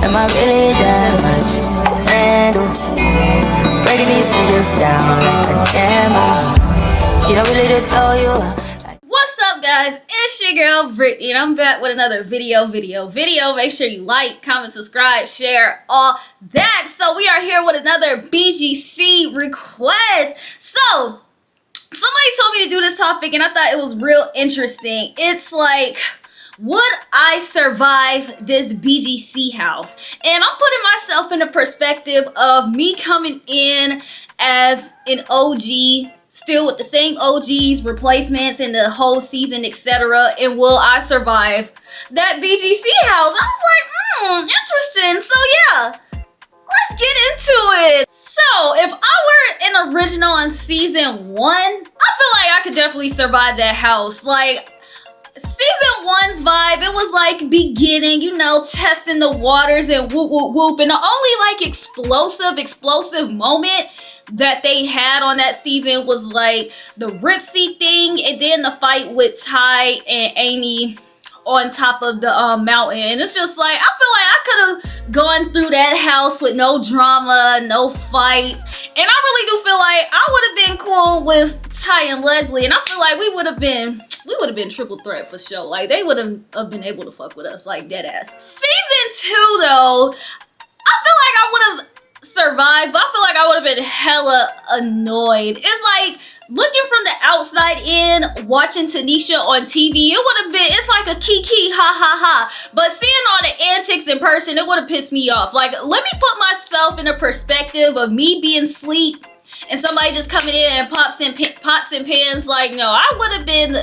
Am I really that much to handle? Breaking these niggas down like a camel. You don't really know you are. What's up, guys? It's your girl Brittany, and I'm back with another video. Make sure you like, comment, subscribe, share, all that. So we are here with another BGC request. So somebody told me to do this topic, and I thought it was real interesting. It's like, would I survive this BGC house? And I'm putting myself in the perspective of me coming in as an OG, still with the same OGs, replacements, and the whole season, etc. And will I survive that BGC house? I was like, interesting. So yeah, let's get into it. So if I were an original on season 1, I feel like I could definitely survive that house. Like, season 1's vibe, it was like beginning, you know, testing the waters and whoop whoop whoop. And the only like explosive moment that they had on that season was like the Ripsy thing, and then the fight with Ty and Amy on top of the mountain. And it's just like, I feel like I could have gone through that house with no drama, no fights. And I really do feel like I would have been cool with Ty and Leslie, and I feel like we would have been triple threat for sure. Like, they would have been able to fuck with us, like, dead ass. Season 2 though, I feel like I would have survived, but I feel like I would have been hella annoyed. It's like, looking from the outside in, watching Tanisha on TV, it would have been, it's like a kiki, ha ha ha. But seeing all the antics in person, it would have pissed me off. Like, let me put myself in a perspective of me being asleep and somebody just coming in and pots and pans. Like, no, I would have been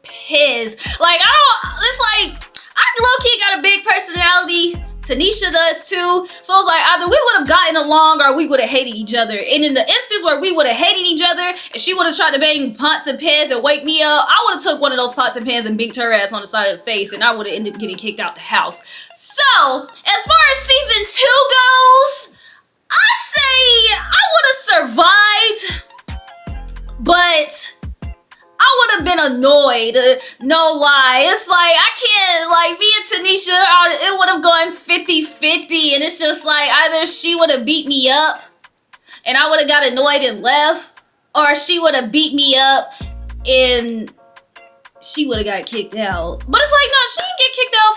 pissed. Like, it's like, I low-key got a big personality. Tanisha does too. So it's like, either we would have gotten along or we would have hated each other. And in the instance where we would have hated each other and she would have tried to bang pots and pans and wake me up, I would have took one of those pots and pans and binked her ass on the side of the face, and I would have ended up getting kicked out the house. So as far as season 2 goes, I say I would have survived, but I would have been annoyed, no lie. It's like, I can't, like, me and Tanisha, it would have gone 50-50, and it's just like, either she would have beat me up and I would have got annoyed and left, or she would have beat me up and she would have got kicked out. But it's like, no, she didn't get kicked out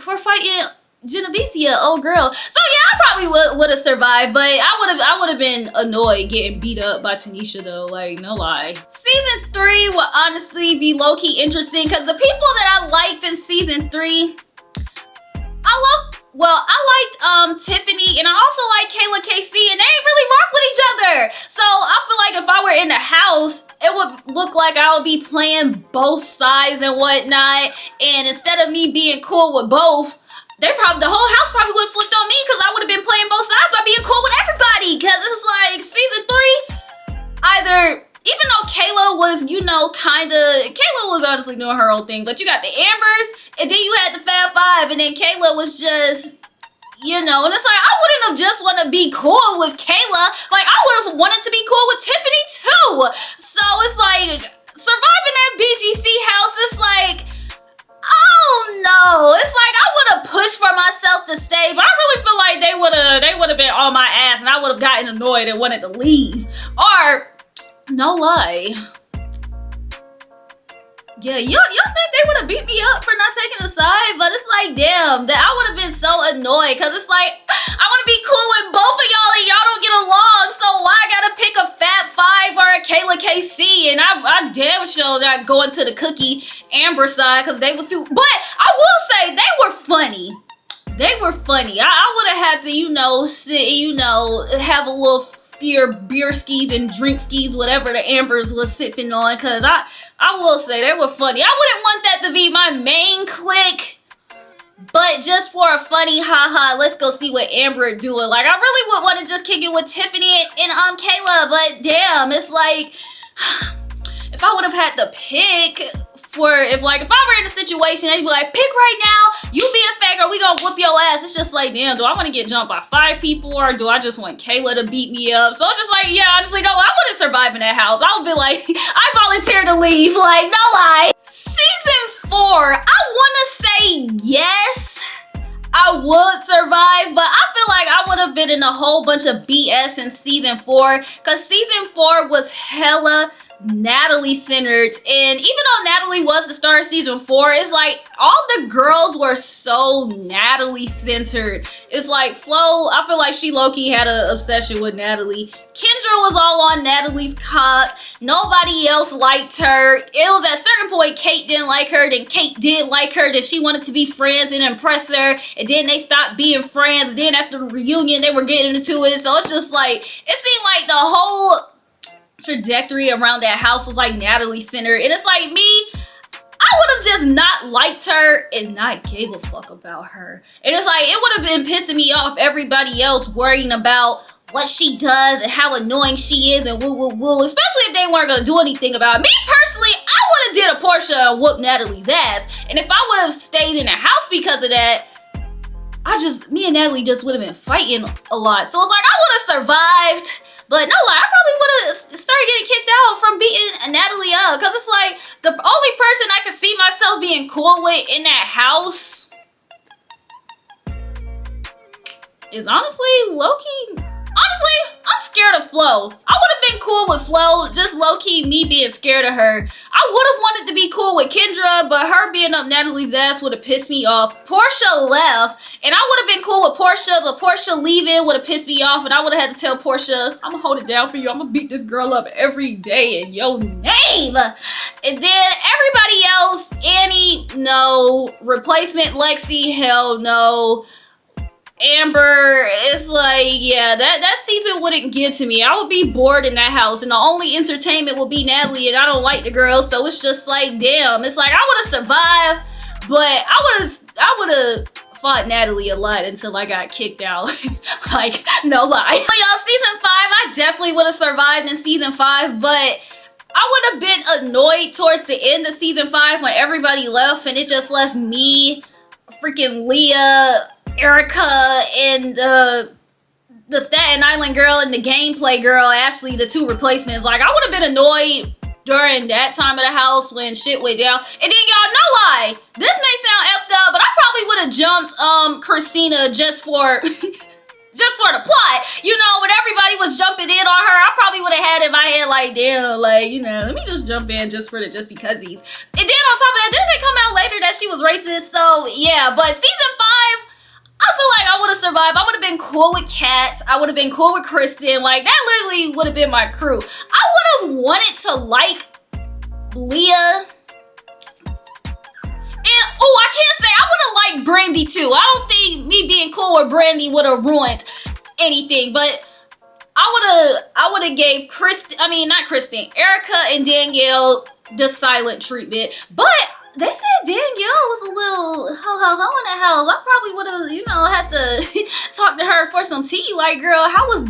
for fighting Genevicia, old girl. So yeah, I probably would have survived, but I would have been annoyed getting beat up by Tanisha though, like, no lie. Season 3 will honestly be low-key interesting because the people that I liked in season 3, I liked Tiffany, and I also like Kayla KC, and they ain't really rock with each other. So I feel like if I were in the house, it would look like I would be playing both sides and whatnot, and instead of me being cool with both, the whole house probably would have flipped on me because I would have been playing both sides by being cool with everybody. Because it's like, season 3, either, even though Kayla was, you know, Kayla was honestly doing her own thing, but you got the Ambers, and then you had the Fab Five, and then Kayla was just, you know, and it's like, I wouldn't have just want to be cool with Kayla. Like, I would have wanted to be cool with Tiffany too. So it's like, surviving that BGC house, it's like, oh no, it's like I would have pushed for myself to stay, but I really feel like they would have been on my ass, and I would have gotten annoyed and wanted to leave. Or, no lie, yeah, you think they would have beat me up for not taking a side? But it's like, damn, that I would have been so annoyed, because it's like, I want to be cool with both of y'all and y'all don't get along, so why I gotta pick a Fab Five or a Kayla KC? And I damn sure not going to the Cookie Amber side, because they was too, but I will say they were funny. They were funny. I would have had to, you know, sit, you know, have a little beer skis and drink skis, whatever the Ambers was sipping on, because I will say they were funny. I wouldn't want that to be my main clique, but just for a funny haha, let's go see what Amber doing. Like, I really would want to just kick it with Tiffany and Kayla, but damn, it's like, if I would have had to pick if I were in a situation, they'd be like, pick right now, you be a fake or we gonna whoop your ass. It's just like, damn, do I want to get jumped by 5 people, or do I just want Kayla to beat me up? So it's just like, yeah, honestly, no, I wouldn't survive in that house. I would be like, I volunteer to leave, like, no lie. Season 4, I want to say yes. I I would survive, but I feel like I would have been in a whole bunch of BS in season 4, because season 4 was hella Natalie centered, and even though Natalie was the star of season 4, it's like all the girls were so Natalie centered. It's like Flo, I feel like she low-key had an obsession with Natalie. Kendra was all on Natalie's cock. Nobody else liked her. It was at a certain point Kate didn't like her, then Kate did like her, then she wanted to be friends and impress her, and then they stopped being friends, and then after the reunion they were getting into it. So it's just like, it seemed like the whole trajectory around that house was like Natalie centered, and it's like, me, I would have just not liked her and not gave a fuck about her. And it's like, it would have been pissing me off everybody else worrying about what she does and how annoying she is and woo woo woo, especially if they weren't gonna do anything about it. Me personally, I would have did a Portia and whoop Natalie's ass, and if I would have stayed in the house because of that, me and Natalie just would have been fighting a lot. So it's like, I would have survived. But no lie, I probably would have started getting kicked out from beating Natalie up. Because it's like, the only person I could see myself being cool with in that house is honestly low-key. Honestly, I'm scared of Flo. I would have been cool with Flo, just low-key me being scared of her. I would have wanted to be cool with Kendra, but her being up Natalie's ass would have pissed me off. Portia left, and I would have been cool with Portia, but Portia leaving would have pissed me off, and I would have had to tell Portia, I'm gonna hold it down for you. I'm gonna beat this girl up every day in your name. And then everybody else, Annie, no. Replacement Lexi, hell no. Amber, it's like, yeah, that season wouldn't give to me. I would be bored in that house, and the only entertainment would be Natalie, and I don't like the girl, so it's just like, damn. It's like, I would have survived, but I would have fought Natalie a lot until I got kicked out. Like, no lie. But y'all, season 5, I definitely would have survived in season 5, but I would have been annoyed towards the end of season 5 when everybody left, and it just left me, freaking Leah, Erica, and the Staten Island girl and the gameplay girl, Ashley, the 2 replacements. Like, I would have been annoyed during that time of the house when shit went down. And then y'all, no lie, this may sound effed up, but I probably would have jumped Christina just for just for the plot. You know, when everybody was jumping in on her, I probably would have had in my head like, damn, like, you know, let me just jump in just for the just becausies. And then on top of that, didn't it come out later that she was racist? So yeah, but season 5, I feel like I would have survived. I would have been cool with Kat. I would have been cool with Kristen. Like, that literally would have been my crew. I would have wanted to like Leah. And, oh, I can't say I would have liked Brandy too. I don't think me being cool with Brandy would have ruined anything. But I would have gave not Kristen, Erica and Danielle the silent treatment. But they said Danielle was a little ho in the house. I probably would have, had to talk to her for some tea. Like, girl, how was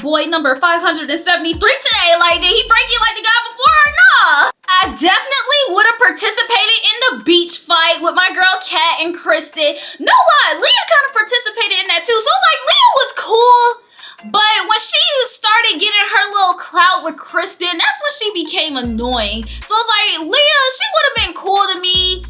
boy number 573 today? Like, did he break you like the guy before or not? I definitely would have participated in the beach fight with my girl Kat and Kristen. No lie, Leah kind of participated in that too. So it's like, Leah was cool. But when she started getting her little clout with Kristen, that's when she became annoying. So it's like, Leah, she would have been cool to me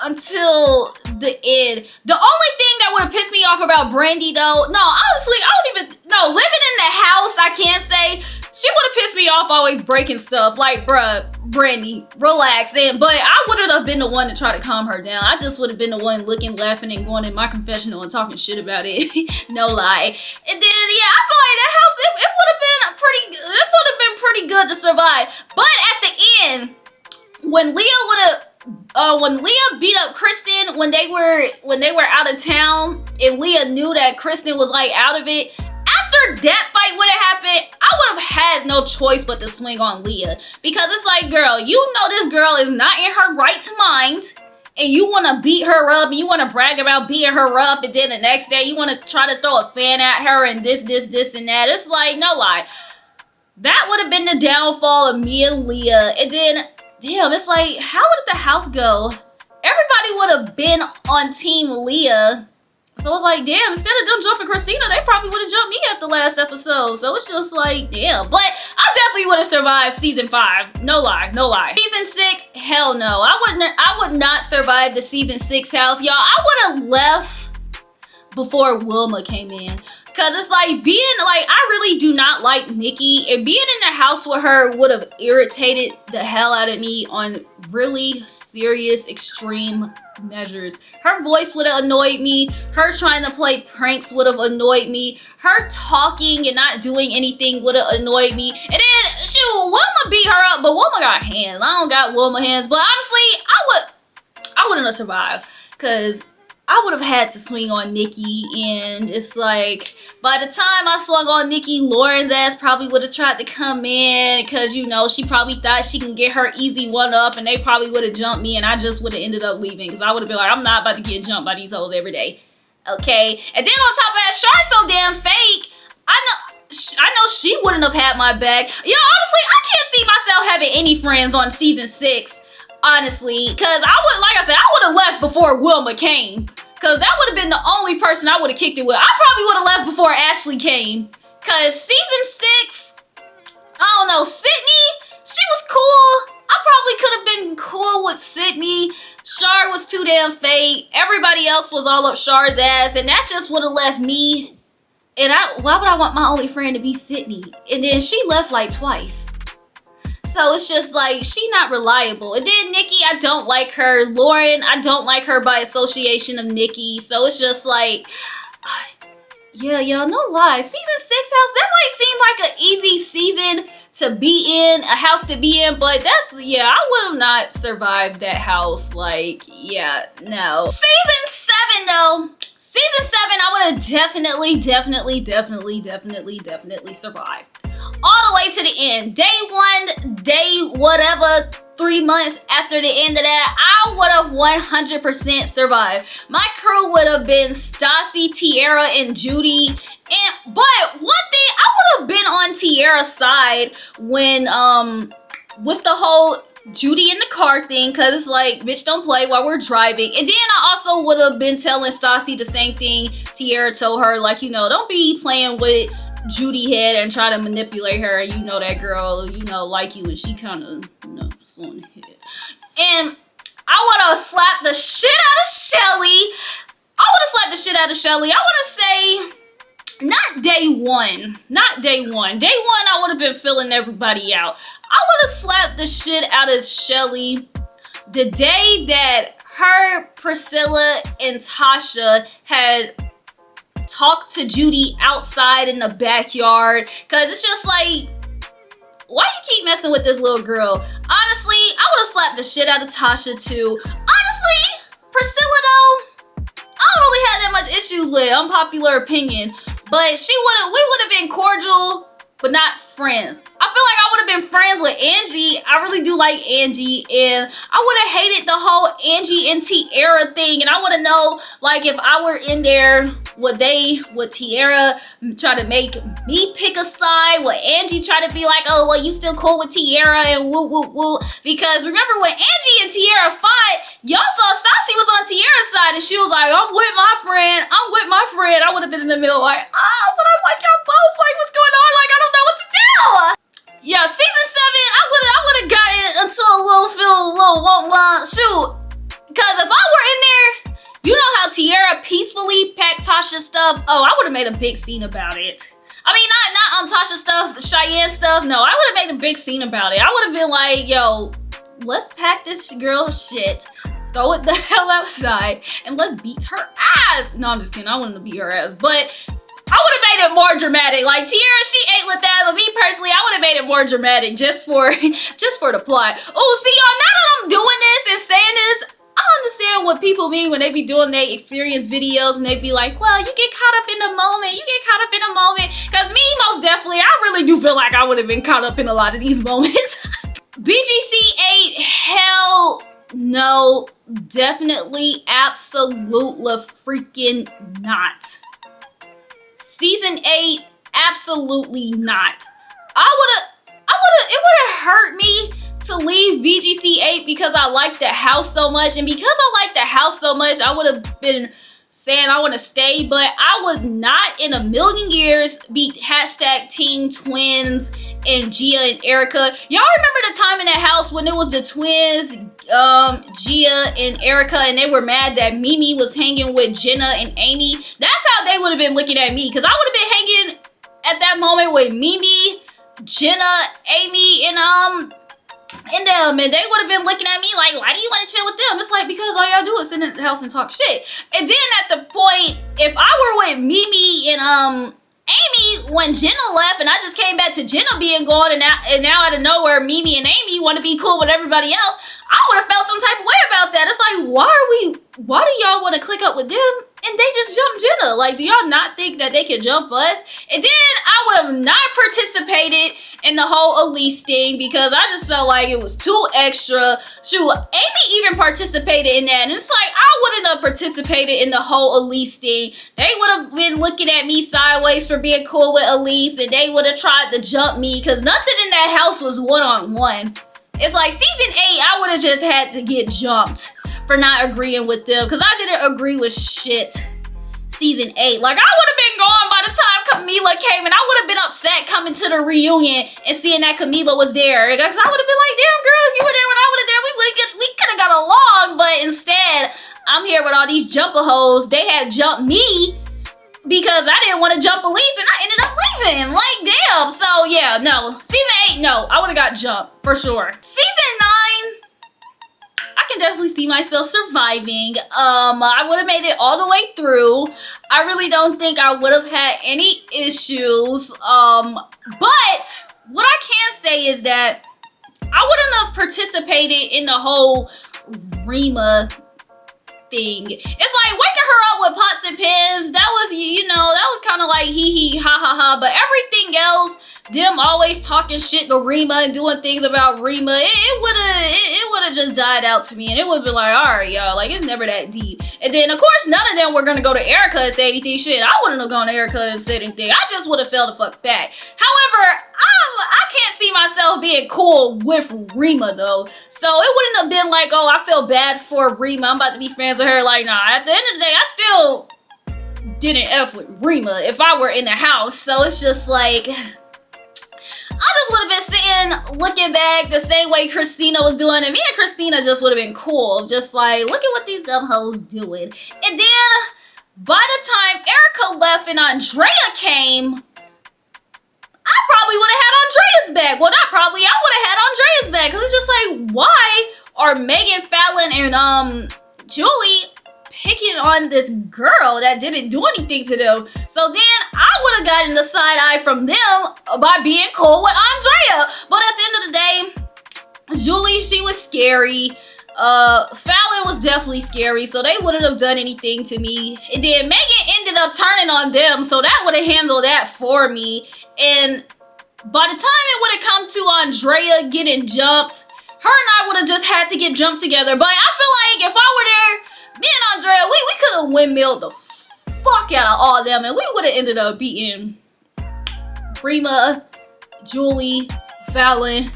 until the end. The only thing that would have pissed me off about Brandy, though, no, honestly, living in the house, I can't say. She would have pissed me off always breaking stuff. Like, bruh, Brandy, relax. But I wouldn't have been the one to try to calm her down. I just would have been the one looking, laughing, and going in my confessional and talking shit about it. No lie. And then, yeah, I feel like that house, it would have been pretty good to survive. But at the end, when Leah beat up Kristen when they were out of town, and Leah knew that Kristen was like out of it, after that fight would have happened, I would have had no choice but to swing on Leah. Because it's like, girl, you know this girl is not in her right mind, and you want to beat her up, and you want to brag about beating her up, and then the next day you want to try to throw a fan at her and this, and that. It's like, no lie. That would have been the downfall of me and Leah. And then, damn, it's like, how would the house go? Everybody would have been on Team Leah. So it's like, damn, instead of them jumping Christina, they probably would have jumped me at the last episode. So it's just like, damn. But I definitely would have survived season 5. No lie, no lie. Season 6, hell no. I would not survive the season 6 house. Y'all, I would have left before Wilma came in. Cause it's like I really do not like Nikki, and being in the house with her would have irritated the hell out of me on really serious extreme measures. Her voice would have annoyed me. Her trying to play pranks would have annoyed me. Her talking and not doing anything would have annoyed me. And then shoot, Wilma beat her up, but Wilma got hands. I don't got Wilma hands, but honestly, I wouldn't have survived, cause I would have had to swing on Nikki, and it's like, by the time I swung on Nikki, Lauren's ass probably would have tried to come in, because, you know, she probably thought she can get her easy one up, and they probably would have jumped me, and I just would have ended up leaving, because I would have been like, I'm not about to get jumped by these hoes every day, okay? And then on top of that, Char's so damn fake. I know she wouldn't have had my back. You know, honestly, I can't see myself having any friends on season 6. Honestly, because like I said, I would have left before Wilma came. Because that would have been the only person I would have kicked it with. I probably would have left before Ashley came. Because season 6, I don't know, Sydney, she was cool. I probably could have been cool with Sydney. Char was too damn fake. Everybody else was all up Char's ass. And that just would have left me. And why would I want my only friend to be Sydney? And then she left like twice. So it's just like, she not reliable. And then Nikki, I don't like her. Lauren, I don't like her by association of Nikki. So it's just like, yeah, no lie. Season 6 house, that might seem like an easy season to be in, a house to be in. But that's, yeah, I would have not survived that house. Like, yeah, no. Season 7 though. Season 7, I would have definitely survived. All the way to the end. Day 1, day whatever, 3 months after the end of that, I would have 100% survived. My crew would have been Stassi, Tiara, and Judy. But one thing, I would have been on Tiara's side when, with the whole Judy in the car thing, because it's like, bitch, don't play while we're driving. And then I also would have been telling Stassi the same thing Tiara told her, like, you know, don't be playing with Judy head and try to manipulate her. You know that girl, you know, like you, and she kind of, you know, on the head. And I would have slapped the shit out of Shelly. I want to say, not day one. Day one, I would have been filling everybody out. I would have slapped the shit out of Shelly the day that her, Priscilla, and Tasha had talked to Judy outside in the backyard. Cause it's just like, why you keep messing with this little girl? Honestly, I would have slapped the shit out of Tasha too. Honestly, Priscilla though, I don't really have that much issues with, unpopular opinion. But we would have been cordial, but not friends. I feel like I would have been friends with Angie. I really do like Angie, and I would have hated the whole Angie and Tiara thing. And I want to know, like, if I were in there, would Tiara try to make me pick a side? Would Angie try to be like, oh, well, you still cool with Tiara and woo, woo, woo? Because remember when Angie and Tiara fought, y'all saw Stassi was on Tiara's side, and she was like, I'm with my friend. I would have been in the middle like, but I'm like, y'all both, like, what's going on? Like, I don't know what to do. Yeah, season 7, I would have gotten into a little shoot. Because if I were in there, you know how Tiara peacefully packed Tasha's stuff? Oh, I would have made a big scene about it. I mean, not Tasha stuff, Cheyenne stuff. No, I would have made a big scene about it. I would have been like, yo, let's pack this girl shit, throw it the hell outside, and let's beat her ass. No, I'm just kidding. I wanted to beat her ass. But I would have made it more dramatic. Like, Tiara, she ate with that. But me personally, I would have made it more dramatic just for the plot. Oh, see, y'all, now that I'm doing this and saying this, I understand what people mean when they be doing their experience videos and they be like, well, you get caught up in the moment. Because me, most definitely, I really do feel like I would have been caught up in a lot of these moments. BGC 8, hell no. Definitely, absolutely freaking not. Season 8, absolutely not. It would have hurt me to leave BGC 8 because I like the house so much. And because I like the house so much, I would have been saying I want to stay. But I would not in a million years be hashtag Team Twins and Gia and Erica. Y'all remember the time in that house when it was the twins Gia and Erica, and they were mad that Mimi was hanging with Jenna and Amy. That's how they would have been looking at me, because I would have been hanging at that moment with Mimi, Jenna, Amy, and them, and they would have been looking at me like, why do you want to chill with them? It's like, because all y'all do is sit in the house and talk shit. And then at the point, if I were with Mimi and Amy when Jenna left, and I just came back to Jenna being gone, and now out of nowhere Mimi and Amy want to be cool with everybody else, I would have felt some type of way about that. It's like, why do y'all want to click up with them and they just jump Jenna? Like, do y'all not think that they can jump us? And then I would have not participated in the whole Elise thing, because I just felt like it was too extra. Shoot, Amy even participated in that, and it's like, I wouldn't have participated in the whole Elise thing. They would have been looking at me sideways for being cool with Elise, and they would have tried to jump me, because nothing in that house was one-on-one. It's like season 8, I would have just had to get jumped for not agreeing with them, because I didn't agree with shit. Season 8, like, I would have been gone by the time Camila came, and I would have been upset coming to the reunion and seeing that Camila was there, because I would have been like, damn girl, if you were there when I was there, we could have got along. But instead, I'm here with all these jumper hoes. They had jumped me because I didn't want to jump Elise, and I ended up leaving. Like, damn. So yeah, no, season 8, no, I would have got jumped for sure. Season 9, I can definitely see myself surviving. I would have made it all the way through. I really don't think I would have had any issues. But what I can say is that I wouldn't have participated in the whole Rima thing. It's like waking her up with pots and pans. That was, that was kind of like hee hee ha ha ha. But everything else, them always talking shit to Rima and doing things about Rima, it would have just died out to me, and it would have been like, all right, y'all, like, it's never that deep. And then of course none of them were gonna go to Erica and say anything. Shit, I wouldn't have gone to Erica and said anything. I just would have fell the fuck back. However, I can't see myself being cool with Rima though, so it wouldn't have been like, oh, I feel bad for Rima, I'm about to be friends with her. Like, nah, at the end of the day, I still didn't F with Rima if I were in the house. So it's just like, I just would have been sitting looking back the same way Christina was doing, and me and Christina just would have been cool, just like, look at what these dumb hoes doing. And then by the time Erica left and Andrea came, I probably would have had Andrea's back. Well, not probably, I would have had Andrea's back, because it's just like, why are Megan, Fallon, and Julie picking on this girl that didn't do anything to them? So then I would have gotten the side eye from them by being cool with Andrea. But at the end of the day, Julie, she was scary. Fallon was definitely scary, so they wouldn't have done anything to me. And then Megan ended up turning on them, so that would have handled that for me. And by the time it would have come to Andrea getting jumped, her and I would have just had to get jumped together. But I feel like if I were there, me and Andrea, we could have windmilled the fuck out of all of them, and we would have ended up beating Rima, Julie, Fallon,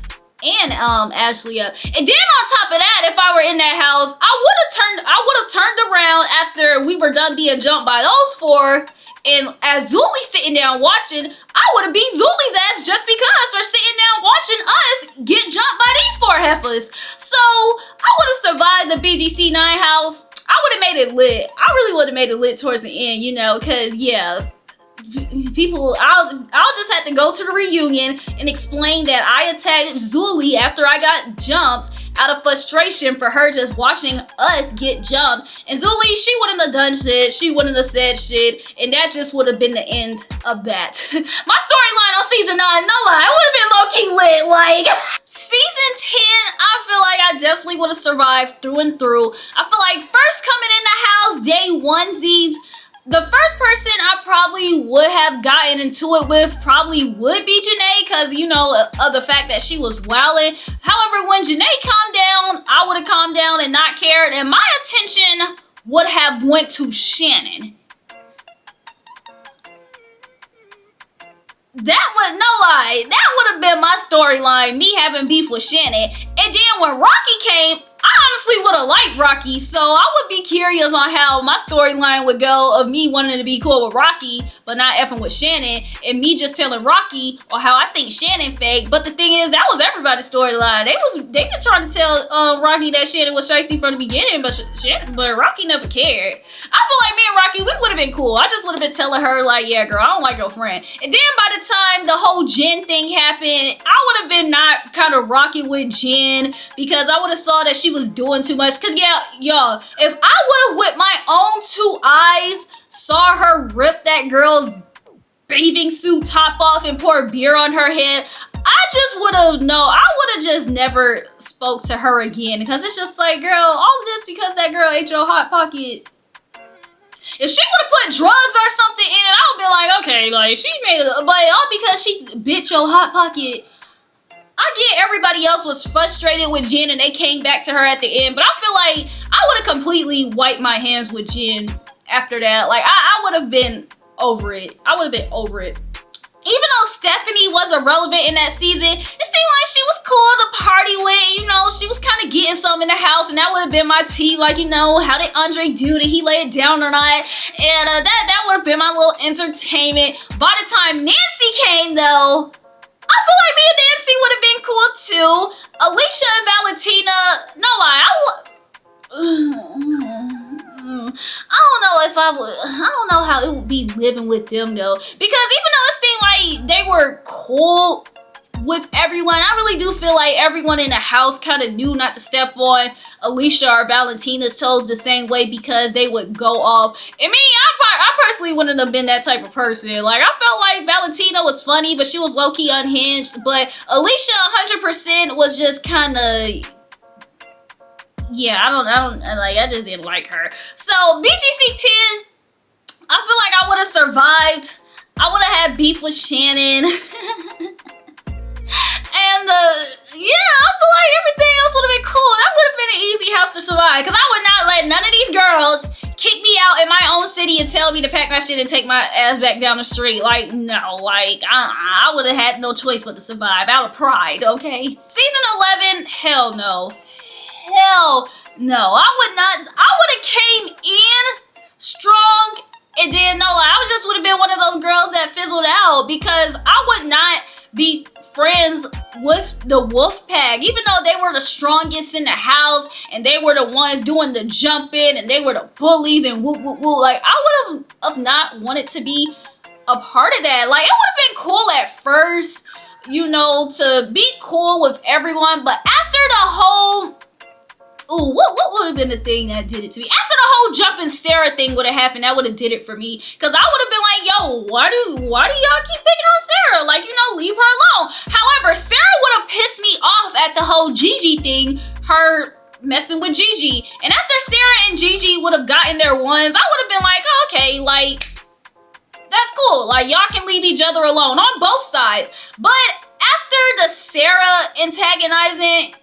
and Ashley up. And then on top of that, if I were in that house, I would have turned around after we were done being jumped by those four, and as Zuli's sitting down watching, I would have beat Zuli's ass just because for sitting down watching us get jumped by these four heifers. So I would have survived the BGC 9 house. I would have made it lit. I really would have made it lit towards the end, because yeah, people, I'll just have to go to the reunion and explain that I attacked Zuli after I got jumped out of frustration for her just watching us get jumped. And Zuli, she wouldn't have done shit. She wouldn't have said shit. And that just would have been the end of that. My storyline on season 9, no lie, I would have been low-key lit. Like, season 10, I feel like I definitely would have survived through and through. I feel like first coming in the house, day onesies, the first person I probably would have gotten into it with probably would be Janae, because, of the fact that she was wilding. However, when Janae calmed down, I would have calmed down and not cared, and my attention would have went to Shannon. That was, no lie, that would have been my storyline, me having beef with Shannon. And then when Rocky came, I honestly would have liked Rocky, so I would be curious on how my storyline would go of me wanting to be cool with Rocky, but not effing with Shannon, and me just telling Rocky or how I think Shannon fake. But the thing is, that was everybody's storyline. They been trying to tell Rocky that Shannon was shicey from the beginning, but Rocky never cared. I feel like me and Rocky, we would have been cool. I just would have been telling her like, yeah, girl, I don't like your friend. And then by the time the whole Jen thing happened, I would have been not kind of rocking with Jen because I would have saw that she was doing too much. Cause yeah, y'all, if I would have with my own 2 eyes saw her rip that girl's bathing suit top off and pour beer on her head, I just would have I would have just never spoke to her again, because it's just like, girl, all of this because that girl ate your hot pocket. If she would have put drugs or something in it, I would be like, okay, like she made it, but all because she bit your hot pocket. I get everybody else was frustrated with Jen and they came back to her at the end, but I feel like I would have completely wiped my hands with Jen after that. Like I would have been over it. I would have been over it. Even though Stephanie was irrelevant in that season, it seemed like she was cool to party with. You know, she was kind of getting some in the house, and that would have been my tea. Like, you know, how did Andre do? Did he lay it down or not? And that would have been my little entertainment. By the time Nancy came, though, I feel like me and Nancy would have been cool too. Alicia and Valentina, no lie, I don't know if I don't know how it would be living with them though. Because even though it seemed like they were cool with everyone, I really do feel like everyone in the house kind of knew not to step on Alicia or Valentina's toes the same way, because they would go off. And me, I personally wouldn't have been that type of person. Like, I felt like Valentina was funny, but she was low-key unhinged. But Alicia 100% was just kind of, yeah, I don't like, I just didn't like her. So BGC 10, I feel like I would have survived. I would have had beef with Shannon. And yeah, I feel like everything else would have been cool. That would have been an easy house to survive, because I would not let none of these girls kick me out in my own city and tell me to pack my shit and take my ass back down the street. Like, no, like, I would have had no choice but to survive out of pride, okay? Season 11, hell no. Hell no. I would have came in strong, and then, no, like, I just would have been one of those girls that fizzled out, because I would not be friends with the wolf pack, even though they were the strongest in the house and they were the ones doing the jumping and they were the bullies and whoop whoop whoop. Like, I would have not wanted to be a part of that. Like, it would have been cool at first, you know, to be cool with everyone, but after the whole, ooh, what would have been the thing that did it to me? After the whole jumping Sarah thing would have happened, that would have did it for me. Because I would have been like, yo, why do y'all keep picking on Sarah? Like, you know, leave her alone. However, Sarah would have pissed me off at the whole Gigi thing, her messing with Gigi. And after Sarah and Gigi would have gotten their ones, I would have been like, oh, okay, like, that's cool. Like, y'all can leave each other alone on both sides. But after the Sarah antagonizing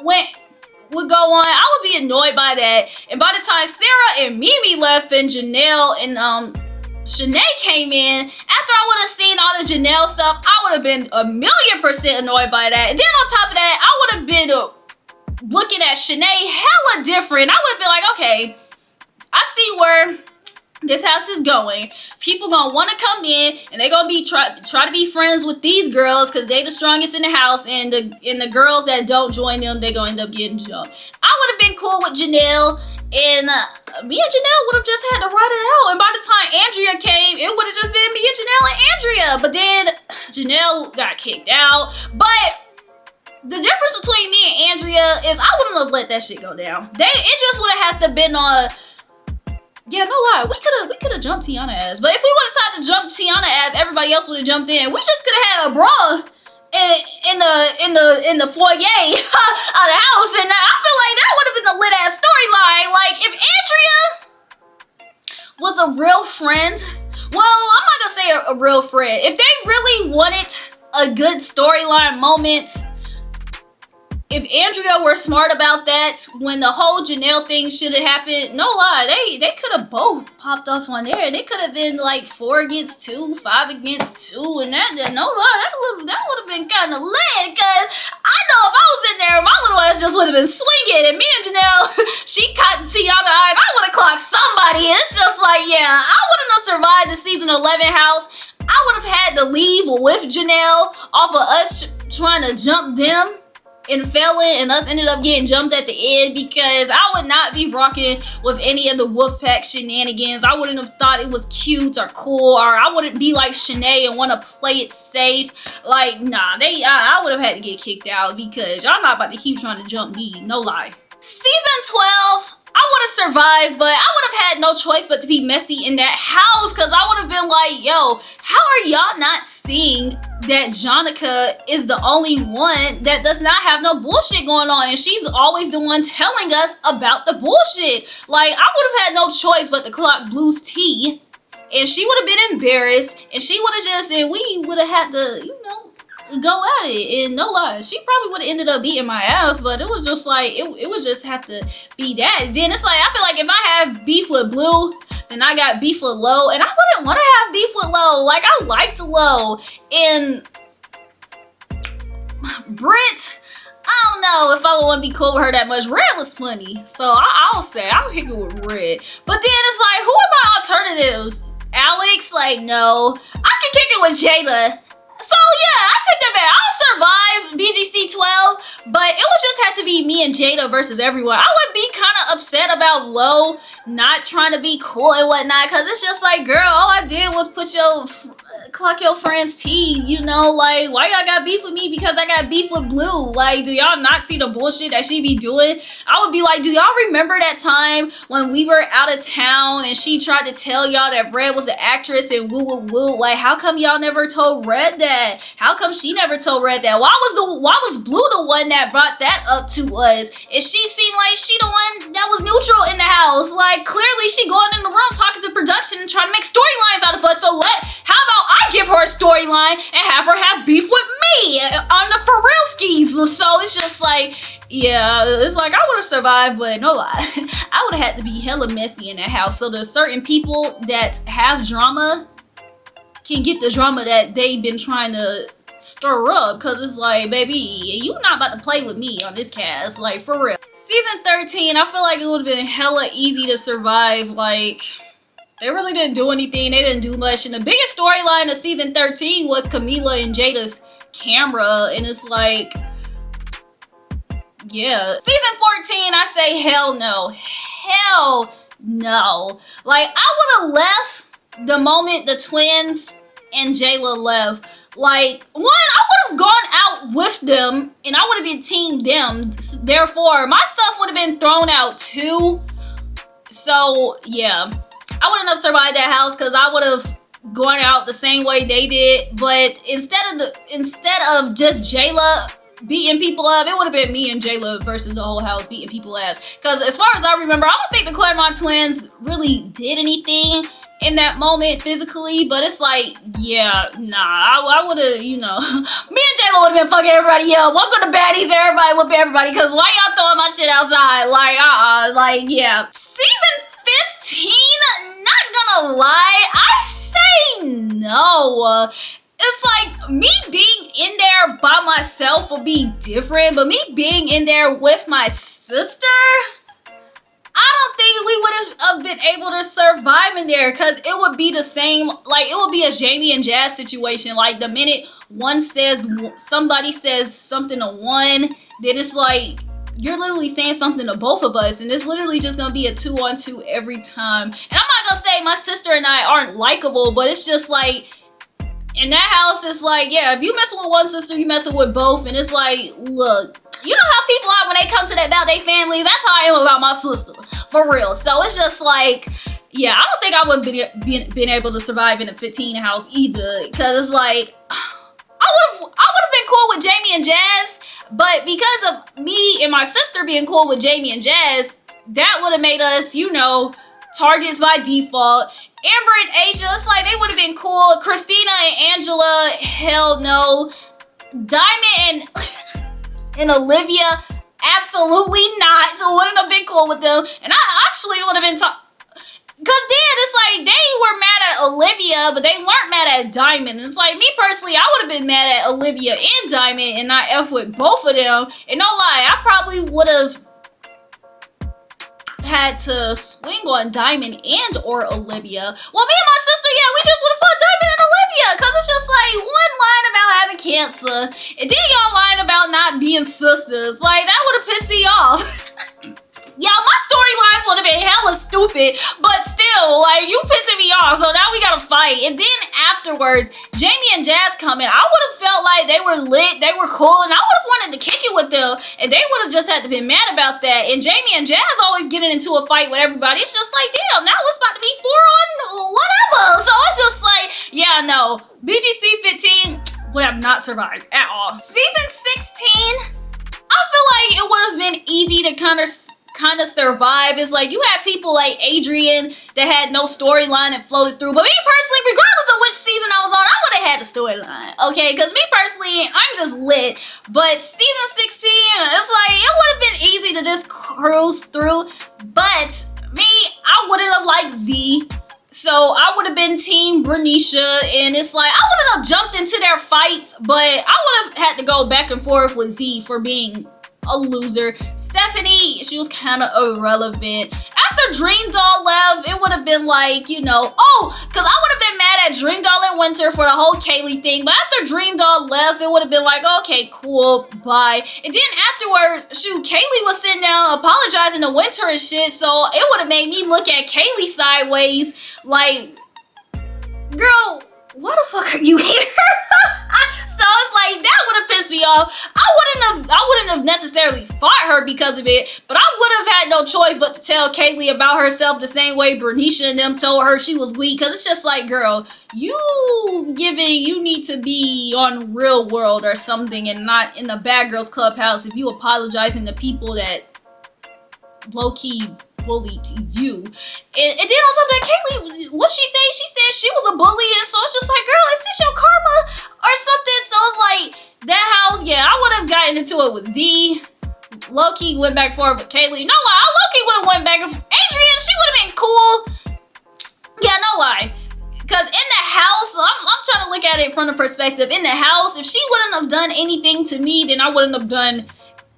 would go on, I would be annoyed by that. And by the time Sarah and Mimi left and Janelle and Shanae came in, after I would have seen all the Janelle stuff, I would have been 1,000,000% annoyed by that. And then on top of that, I would have been looking at Shanae hella different. I would have been like, okay, I see where this house is going. People gonna want to come in and they gonna be try to be friends with these girls because they the strongest in the house, and the girls that don't join them, they gonna end up getting jumped. I would have been cool with Janelle, and me and Janelle would have just had to ride it out. And by the time Andrea came, it would have just been me and Janelle and Andrea. But then Janelle got kicked out. But the difference between me and Andrea is I wouldn't have let that shit go down. It just would have had to been on. Yeah, no lie. We could have jumped Tiana ass. But if we would have decided to jump Tiana ass, everybody else would have jumped in. We just could have had a brawl in the foyer of the house, and I feel like that would have been a lit ass storyline. Like, if Andrea was a real friend, well, I'm not gonna say a real friend. If they really wanted a good storyline moment, if Andrea were smart about that, when the whole Janelle thing should have happened, no lie, they could have both popped off on there. They could have been like 4 against 2, 5 against 2, and that no lie, that would have been kind of lit. Cause I know if I was in there, my little ass just would have been swinging, and me and Janelle, she caught Tiana eye, and I would have clocked somebody. And it's just like, yeah, I wouldn't have survived the season 11 house. I would have had to leave with Janelle off of us trying to jump them and failing, and us ended up getting jumped at the end, because I would not be rocking with any of the Wolfpack shenanigans. I wouldn't have thought it was cute or cool, or I wouldn't be like Shanae and want to play it safe. Like, nah, I would have had to get kicked out, because y'all not about to keep trying to jump me, no lie. Season 12, I would have survived, but I would have had no choice but to be messy in that house, because I would have been like, yo, how are y'all not seeing that Jonica is the only one that does not have no bullshit going on, and she's always the one telling us about the bullshit? Like, I would have had no choice but to clock Blue's tea, and she would have been embarrassed, and she would have just, and we would have had to, you know, go at it. And no lie, she probably would have ended up beating my ass, but it was just like, it would just have to be that. Then it's like, I feel like if I have beef with Blue, then I got beef with Lo, and I wouldn't want to have beef with Lo. Like, I liked Lo. And Britt, I don't know if I would want to be cool with her that much. Red was funny, so I'll say I'll kick it with Red. But then it's like, who are my alternatives? Alex? Like, no. I can kick it with Jada. So yeah, I take that back. I'll survive BGC 12, but it would just have to be me and Jada versus everyone. I would be kind of upset about Lo not trying to be cool and whatnot, because it's just like, girl, all I did was clock your friend's tea, you know? Like, why y'all got beef with me because I got beef with Blue? Like, do y'all not see the bullshit that she be doing? I would be like, do y'all remember that time when we were out of town and she tried to tell y'all that Red was an actress and woo woo woo? Like, how come y'all never told Red that? How come she never told Red that? Why was Blue the one that brought that up to us? And she seemed like she the one that was neutral in the house. Like, clearly she going in the room talking to production and trying to make storylines out of us. So how about I give her a storyline and have her have beef with me on the for real skis? So it's just like, yeah, it's like, I would have survived, but no lie, I would have had to be hella messy in that house. So there's certain people that have drama can get the drama that they've been trying to stir up, because it's like, baby, you not about to play with me on this cast, like, for real. Season 13, I feel like it would have been hella easy to survive. Like, they really didn't do anything. They didn't do much. And the biggest storyline of season 13 was Camila and Jada's camera. And it's like, yeah. Season 14, I say hell no. Hell no. Like, I would have left the moment the twins and Jayla left. Like, one, I would have gone out with them and I would have been team them. Therefore, my stuff would have been thrown out too. So, yeah. I wouldn't have survived that house because I would have gone out the same way they did. But instead of just Jayla beating people up, it would have been me and Jayla versus the whole house beating people ass. Because as far as I remember, I don't think the Claremont twins really did anything in that moment physically, but it's like, yeah, nah, I would have, you know, me and Jayla would have been fucking everybody up. Welcome to baddies, everybody whoop everybody, because why y'all throwing my shit outside? Like, like, yeah. Season 15, not gonna lie, I say no. It's like, me being in there by myself will be different, but me being in there with my sister, I don't think we would have been able to survive in there, because it would be the same, like, it would be a Jamie and Jazz situation. Like, the minute somebody says something to one, then it's like, you're literally saying something to both of us, and it's literally just gonna be a 2-on-2 every time. And I'm not gonna say my sister and I aren't likable, but it's just like, in that house, it's like, yeah, if you messing with one sister, you messing with both. And it's like, look, you know how people are when they come to that about their families? That's how I am about my sister, for real. So it's just like, yeah, I don't think I would have been able to survive in a 15 house either, because it's like, I would have been cool with Jamie and Jazz, but because of me and my sister being cool with Jamie and Jazz, that would have made us, you know, targets by default. Amber and Asia, it's like, they would have been cool. Christina and Angela, hell no. Diamond and and Olivia, absolutely not. Wouldn't have been cool with them. And I actually would have been talking. Because then it's like they were mad at Olivia, but they weren't mad at Diamond. And it's like, me personally, I would have been mad at Olivia and Diamond and not F with both of them. And no lie, I probably would have had to swing on Diamond and or Olivia. Well, me and my sister, yeah, we just would have fought Diamond and Olivia. Because it's just like one line about having cancer. And then y'all lying about not being sisters. Like, that would have pissed me off. Y'all, my storylines would have been hella stupid, but still, like, you pissing me off, so now we gotta fight. And then afterwards, Jamie and Jazz come in. I would have felt like they were lit, they were cool, and I would have wanted to kick it with them, and they would have just had to be mad about that. And Jamie and Jazz always getting into a fight with everybody. It's just like, damn, now it's about to be 4 on whatever. So it's just like, yeah, no. BGC 15 would have not survived at all. Season 16, I feel like it would have been easy to kind of survive. It's like you had people like Adrian that had no storyline and floated through. But me personally, regardless of which season I was on, I would have had a storyline. Okay, because me personally, I'm just lit. But season 16, it's like it would have been easy to just cruise through. But me, I wouldn't have liked Z. So I would have been team Bernicia, and it's like I wouldn't have jumped into their fights, but I would have had to go back and forth with Z for being a loser. Stephanie, she was kind of irrelevant. After Dream Doll left, it would have been like, you know, because I would have been mad at Dream Doll and Winter for the whole Kaylee thing. But after Dream Doll left, it would have been like, okay, cool, bye. And then afterwards, shoot, Kaylee was sitting down apologizing to Winter and shit. So it would have made me look at Kaylee sideways, like, girl, why the fuck are you here? So it's like that would have pissed me off. I wouldn't have necessarily fought her because of it, but I would have had no choice but to tell Kaylee about herself the same way Bernicia and them told her she was weak. Because it's just like, girl, you need to be on Real World or something and not in the Bad Girls Clubhouse if you apologizing to people that low-key bullied you. And then on something that Kaylee, what she say? She said she was a bully, and so it's just like, girl, is this your karma or something? So it's like that house, yeah, I would have gotten into it with Z. Low-key went back and forth with Kaylee. No lie, I low-key would have went back and forth. Adrian, she would have been cool. Yeah, no lie. Because in the house, I'm trying to look at it from the perspective. In the house, if she wouldn't have done anything to me, then I wouldn't have done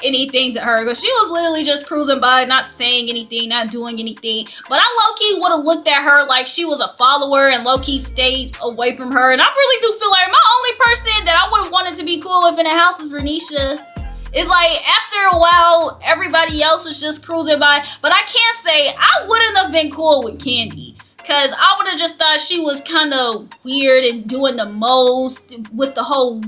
anything to her, because she was literally just cruising by, not saying anything, not doing anything. But I low-key would have looked at her like she was a follower and low-key stayed away from her. And I really do feel like my only person that I would have wanted to be cool with in the house was Bernicia. It's like after a while everybody else was just cruising by. But I can't say I wouldn't have been cool with Candy, because I would have just thought she was kind of weird and doing the most with the whole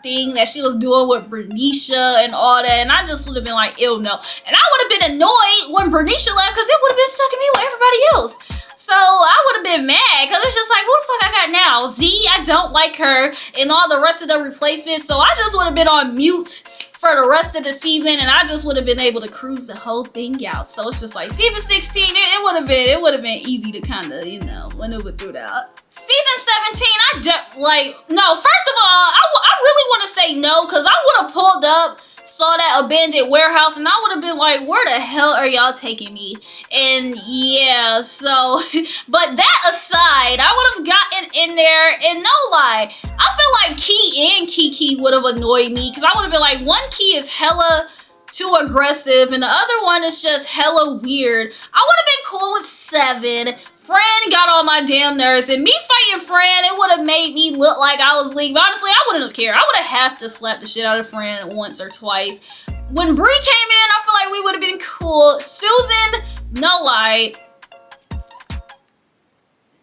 thing that she was doing with Bernicia and all that, and I just would have been like, ew, no. And I would have been annoyed when Bernicia left, because it would have been sucking me with everybody else. So I would have been mad, because it's just like, who the fuck I got now? Z, I don't like her, and all the rest of the replacements. So I just would have been on mute for the rest of the season, and I just would have been able to cruise the whole thing out. So it's just like season 16, it would have been easy to kind of, you know, maneuver through that. Season 17, no, first of all, I really want to say no, because I would have pulled up, saw that abandoned warehouse, and I would have been like, where the hell are y'all taking me? And yeah, so, but that aside, I would have gotten in there, and no lie, I feel like Key and Kiki would have annoyed me, because I would have been like, one Key is hella too aggressive, and the other one is just hella weird. I would have been cool with 7. Fran got on my damn nerves, and me fighting Fran, it would have made me look like I was weak. But honestly, I wouldn't have cared. I would have to slap the shit out of Fran once or twice. When Bree came in, I feel like we would have been cool. Susan, no lie,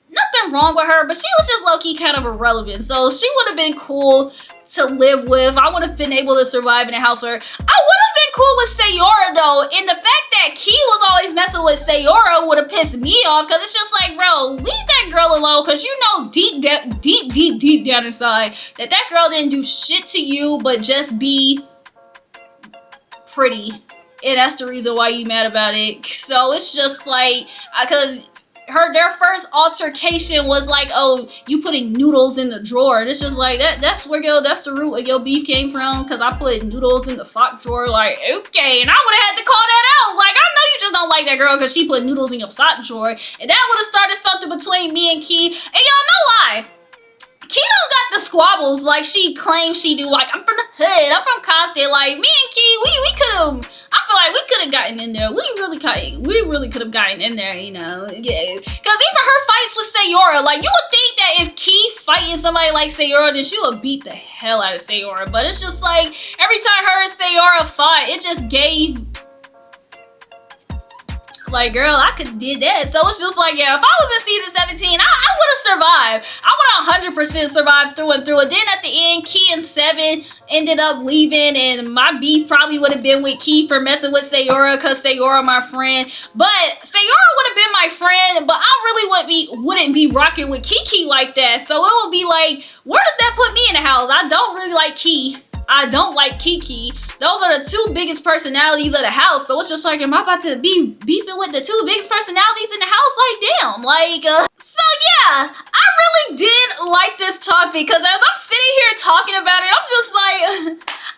nothing wrong with her, but she was just low-key kind of irrelevant. So she would have been cool to live with. I would have been able to survive in a house with her. I would have been cool with Sayora though, and the fact that Key was always messing with Sayora would have pissed me off, because it's just like, bro, leave that girl alone, because you know deep down inside that girl didn't do shit to you but just be pretty, and that's the reason why you mad about it. So it's just like, because their first altercation was like, oh, you putting noodles in the drawer. And it's just like, that's the root of your beef came from, because I put noodles in the sock drawer. Like, okay. And I would have had to call that out. Like, I know you just don't like that girl because she put noodles in your sock drawer. And that would have started something between me and Key. And y'all, no lie, Key don't got the squabbles like she claims she do. Like, I'm from the hood, I'm from Compton. Like, me and Key, we could have, I feel like we could have gotten in there. We really could have gotten in there, you know. Yeah. Because even her fights with Sayora, like, you would think that if Key fighting somebody like Sayora, then she would beat the hell out of Sayora. But it's just like, every time her and Sayora fought, it just gave, like, girl, I could have did that. So it's just like, yeah, if I was in season 17, I would have survived. I would have 100% survived through and through. And then at the end, Key and Seven ended up leaving, and my beef probably would have been with Key for messing with Sayora, because Sayora my friend. But Sayora would have been my friend, but I really wouldn't be rocking with Kiki like that. So it would be like, where does that put me in the house? I don't really like Key. I don't like Kiki. Those are the two biggest personalities of the house. So it's just like, am I about to be beefing with the two biggest personalities in the house? Like, damn. Like, so yeah, I really did like this topic, because as I'm sitting here talking about it, I'm just like,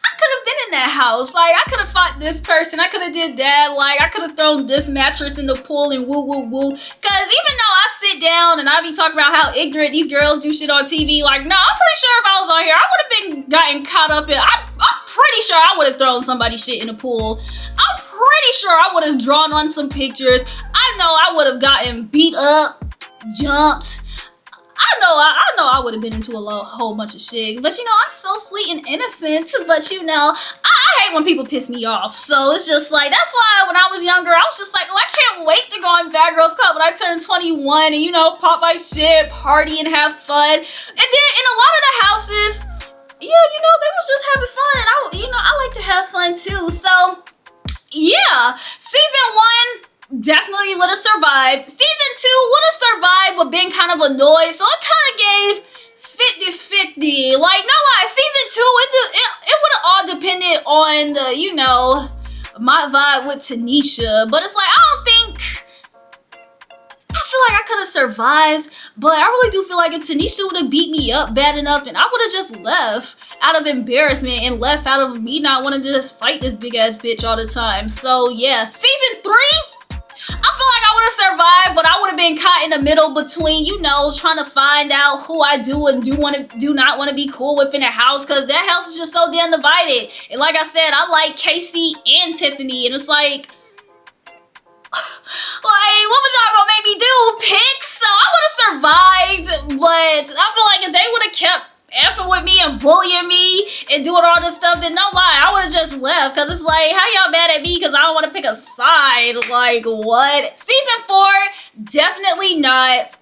I could have been in that house. Like, I could have fought this person. I could have did that. Like, I could have thrown this mattress in the pool and woo woo woo. Because even though I sit down and I be talking about how ignorant these girls do shit on TV, like, no, I'm pretty sure if I was on here, I would have been gotten caught up in, I'm pretty sure I would have thrown somebody's shit in the pool. I'm pretty sure I would have drawn on some pictures. I know I would have gotten beat up, jumped. I know I would have been into a whole bunch of shit. But you know, I'm so sweet and innocent. But you know, I hate when people piss me off. So it's just like, that's why when I was younger, I was just like, oh, I can't wait to go in Bad Girls Club when I turn 21 and, you know, pop my shit, party and have fun. And then in a lot of the houses, yeah, you know, they was just having fun. And I like to have fun too. So yeah, season 1 definitely would have survived. Season 2 would have survived, but been kind of annoyed. So it kind of gave 50-50. Like, no lie, season 2, it would have all depended on the, you know, my vibe with Tanisha. But it's like, I feel like I could have survived, but I really do feel like if Tanisha would have beat me up bad enough, then I would have just left out of embarrassment and left out of me not wanting to just fight this big ass bitch all the time. So yeah, season 3, I feel like I would have survived, but I would have been caught in the middle between, you know, trying to find out who I do and do not want to be cool with in the house, because that house is just so damn divided. And like I said, I like Casey and Tiffany, and it's like what was y'all gonna make me do? Pick? So I would have survived, but I feel like if they would have kept effing with me and bullying me and doing all this stuff, then no lie, I would have just left. Because it's like, how y'all mad at me because I don't want to pick a side? Like, what? Season 4, definitely not.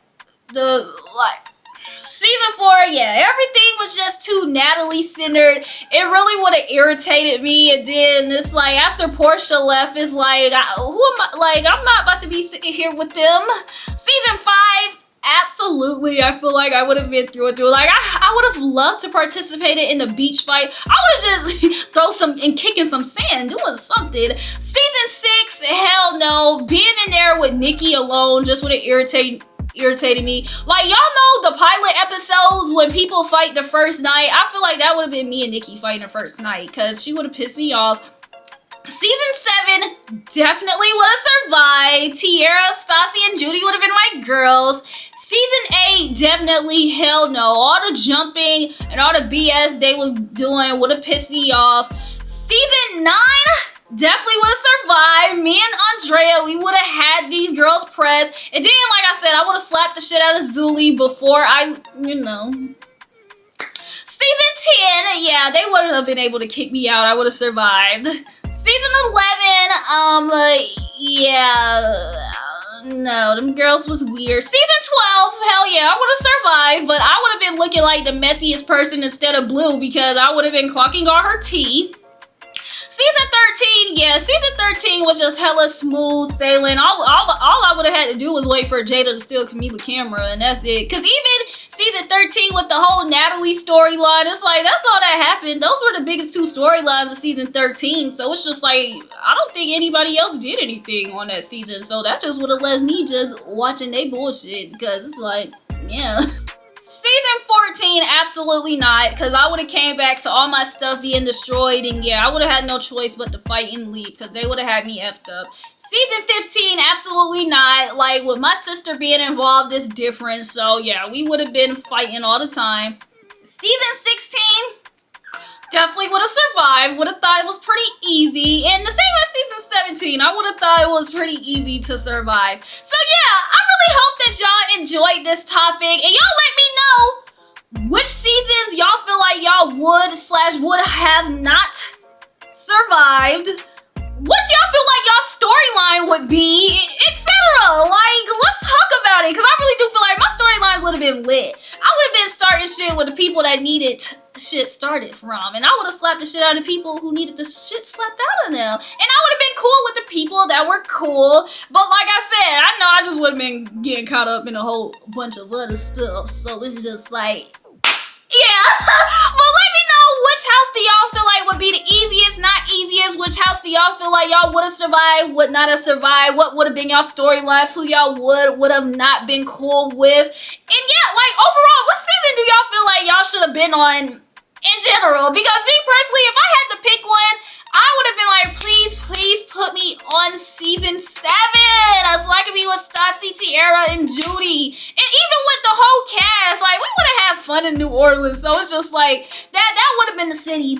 Season 4, yeah, everything was just too Natalie centered. It really would have irritated me. And then it's like, after Portia left, it's like, who am I? Like, I'm not about to be sitting here with them. Season 5, absolutely, I feel like I would have been through and through. Like, I would have loved to participate in the beach fight. I would have just throw some and kicking some sand, doing something. Season 6, hell no. Being in there with Nikki alone just would have irritated me. Like, y'all know the pilot episodes when people fight the first night? I feel like that would have been me and Nikki fighting the first night, because she would have pissed me off. Season 7 definitely would have survived. Tiara, Stassi, and Judy would have been my girls. Season 8, definitely hell no. All the jumping and all the BS they was doing would have pissed me off. Season 9, definitely would have survived. Me and Andrea, we would have had these girls pressed. And then, like I said, I would have slapped the shit out of Zuli before I, you know. Season 10, yeah, they wouldn't have been able to kick me out. I would have survived. Season 11, yeah, no, them girls was weird. Season 12, hell yeah, I would have survived, but I would have been looking like the messiest person instead of Blue, because I would have been clocking all her tea. Season 13 was just hella smooth sailing. All I would have had to do was wait for Jada to steal Camila camera, and that's it. Because even season 13 with the whole Natalie storyline, it's like, that's all that happened. Those were the biggest two storylines of season 13. So it's just like, I don't think anybody else did anything on that season. So that just would have left me just watching they bullshit. Because it's like, yeah. Season 14, absolutely not, because I would have came back to all my stuff being destroyed, and yeah, I would have had no choice but to fight and leave, because they would have had me effed up. Season 15, absolutely not. Like, with my sister being involved, it's different, so yeah, we would have been fighting all the time. Season 16, definitely would have survived, would have thought it was pretty easy, and the same as season 17, I would have thought it was pretty easy to survive. So yeah, I really hope that y'all enjoyed this topic, and y'all let me know which seasons y'all feel like y'all would have not survived, what y'all feel like y'all storyline would be, etc. Like, let's talk about it, because I really do feel like my storylines would have been lit. I would have been starting shit with the people that needed shit started from, and I would have slapped the shit out of people who needed the shit slapped out of them, and I would have been cool with the people that were cool. But like I said, I know I just would have been getting caught up in a whole bunch of other stuff, so it's just like, yeah. But let me know, which house do y'all feel like would be the easiest, not easiest? Which house do y'all feel like y'all would have survived, would not have survived? What would have been y'all storylines? Who y'all would have not been cool with? And yeah, like, overall, what season do y'all feel like y'all should have been on in general? Because me personally, if I had to pick one, I would have been like, please put me on season 7 so I could be with Stassi, Tiara, and Judy. And even with the whole cast, like, we would have had fun in New Orleans. So it's just like, that would have been the city.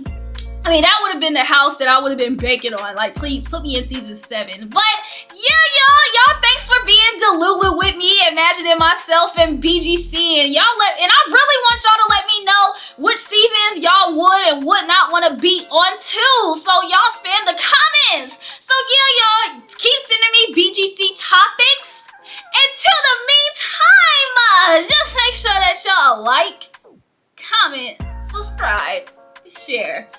I mean, that would have been the house that I would have been banking on. Like, please put me in season 7. But yeah, y'all, thanks for being Delulu with me, imagining myself in BGC, and I really want y'all to let me know which seasons y'all would and would not want to be on too. So y'all spam the comments. So yeah, y'all, keep sending me BGC topics. Until the meantime, just make sure that y'all like, comment, subscribe, share,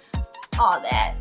all that.